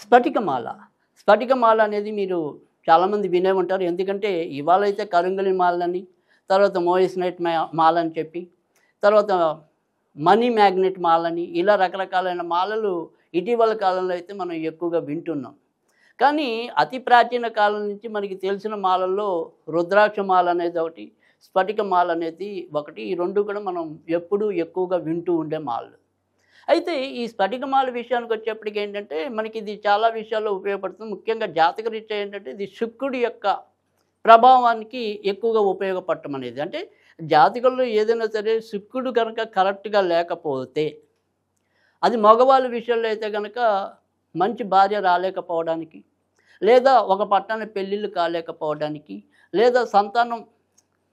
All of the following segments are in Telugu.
స్ఫటికమాల. స్ఫటికమాల అనేది మీరు చాలామంది వినే ఉంటారు. ఎందుకంటే ఇవాళైతే కరుంగలి మాలని, తర్వాత మోయిస్నైట్ మాల అని చెప్పి, తర్వాత మనీ మ్యాగ్నెట్ మాలని, ఇలా రకరకాలైన మాలలు ఇటీవల కాలంలో అయితే మనం ఎక్కువగా వింటున్నాం. కానీ అతి ప్రాచీన కాలం నుంచి మనకి తెలిసిన మాలల్లో రుద్రాక్ష మాల అనేది ఒకటి, స్ఫటిక మాల అనేది ఒకటి. ఈ రెండు కూడా మనం ఎప్పుడూ ఎక్కువగా వింటూ ఉండే మాలలు. అయితే ఈ స్ఫటికమాల విషయానికి వచ్చేప్పటికి ఏంటంటే మనకి ఇది చాలా విషయాల్లో ఉపయోగపడుతుంది. ముఖ్యంగా జాతకరీత్యా ఏంటంటే ఇది శుక్రుడి యొక్క ప్రభావానికి ఎక్కువగా ఉపయోగపడటం అనేది. అంటే జాతకంలో ఏదైనా సరే శుక్రుడు కనుక కరెక్ట్గా లేకపోతే, అది మగవాళ్ళ విషయంలో అయితే కనుక మంచి భార్య రాలేకపోవడానికి, లేదా ఒక పట్టాన పెళ్ళిళ్ళు కాలేకపోవడానికి, లేదా సంతానం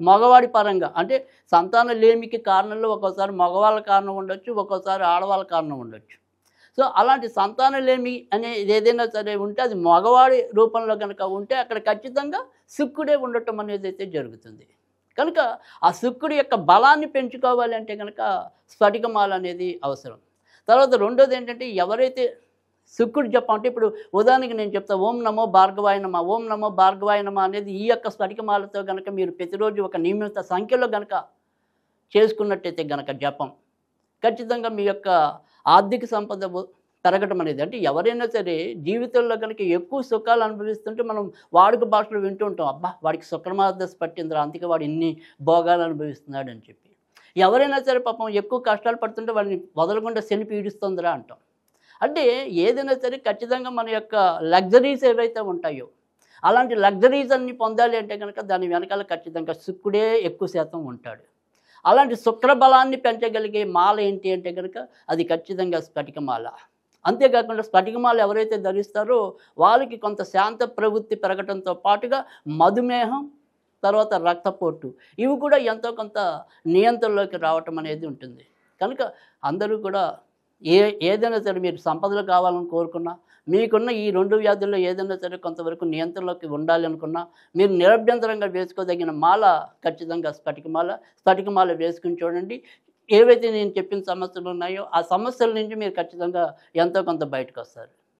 మగవాడి పరంగా అంటే సంతాన లేమికి కారణంలో ఒక్కోసారి మగవాళ్ళ కారణం ఉండొచ్చు, ఒక్కోసారి ఆడవాళ్ళ కారణం ఉండొచ్చు. సో అలాంటి సంతానలేమి అనేది ఏదైనా సరే ఉంటే అది మగవాడి రూపంలో కనుక ఉంటే అక్కడ ఖచ్చితంగా శుక్రుడే ఉండటం అనేది అయితే జరుగుతుంది. కనుక ఆ శుక్రుడి యొక్క బలాన్ని పెంచుకోవాలి అంటే కనుక స్ఫటికమాల అనేది అవసరం. తర్వాత రెండోది ఏంటంటే ఎవరైతే శుక్రుడు జపం అంటే ఇప్పుడు ఉదాహరణకి నేను చెప్తా, ఓం నమో భార్గవాయ నమ, ఓం నమో భార్గవాయ నమ అనేది ఈ యొక్క స్ఫటికమాలతో కనుక మీరు ప్రతిరోజు ఒక నియమిత సంఖ్యలో కనుక చేసుకున్నట్టయితే కనుక జపం ఖచ్చితంగా మీ యొక్క ఆర్థిక సంపద పెరగటం అనేది. అంటే ఎవరైనా సరే జీవితంలో కనుక ఎక్కువ సుఖాలు అనుభవిస్తుంటే మనం వాడుక భాషలో వింటూ ఉంటాం, అబ్బా వాడికి శుక్రమాదశ పట్టిందిరా అందుకే వాడు ఇన్ని భోగాలు అనుభవిస్తున్నాడు అని చెప్పి. ఎవరైనా సరే పాపం ఎక్కువ కష్టాలు పడుతుంటే వాడిని వదలకుండా శని పీడిస్తుందిరా అంటాం. అంటే ఏదైనా సరే ఖచ్చితంగా మన యొక్క లగ్జరీస్ ఏవైతే ఉంటాయో అలాంటి లగ్జరీస్ అన్ని పొందాలి అంటే కనుక దాని వెనకాల ఖచ్చితంగా శుక్రుడే ఎక్కువ శాతం ఉంటాడు. అలాంటి శుక్రబలాన్ని పెంచగలిగే మాల ఏంటి అంటే కనుక అది ఖచ్చితంగా స్ఫటికమాల. అంతేకాకుండా స్ఫటికమాల ఎవరైతే ధరిస్తారో వాళ్ళకి కొంత శాంత ప్రవృత్తి పెరగడంతో పాటుగా మధుమేహం, తర్వాత రక్తపోటు ఇవి కూడా ఎంతో కొంత నియంత్రణలోకి రావటం అనేది ఉంటుంది. కనుక అందరూ కూడా ఏదైనా సరే మీరు సంపదలు కావాలని కోరుకున్నా, మీకున్న ఈ రెండు వ్యాధుల్లో ఏదైనా సరే కొంతవరకు నియంత్రణలోకి ఉండాలి అనుకున్నా మీరు నిరభ్యంతరంగా వేసుకోదగిన మాల ఖచ్చితంగా స్ఫటికమాల. స్ఫటికమాల వేసుకుని చూడండి. ఏవైతే నేను చెప్పిన సమస్యలు ఉన్నాయో ఆ సమస్యల నుంచి మీరు ఖచ్చితంగా ఎంతో కొంత బయటకు వస్తారు.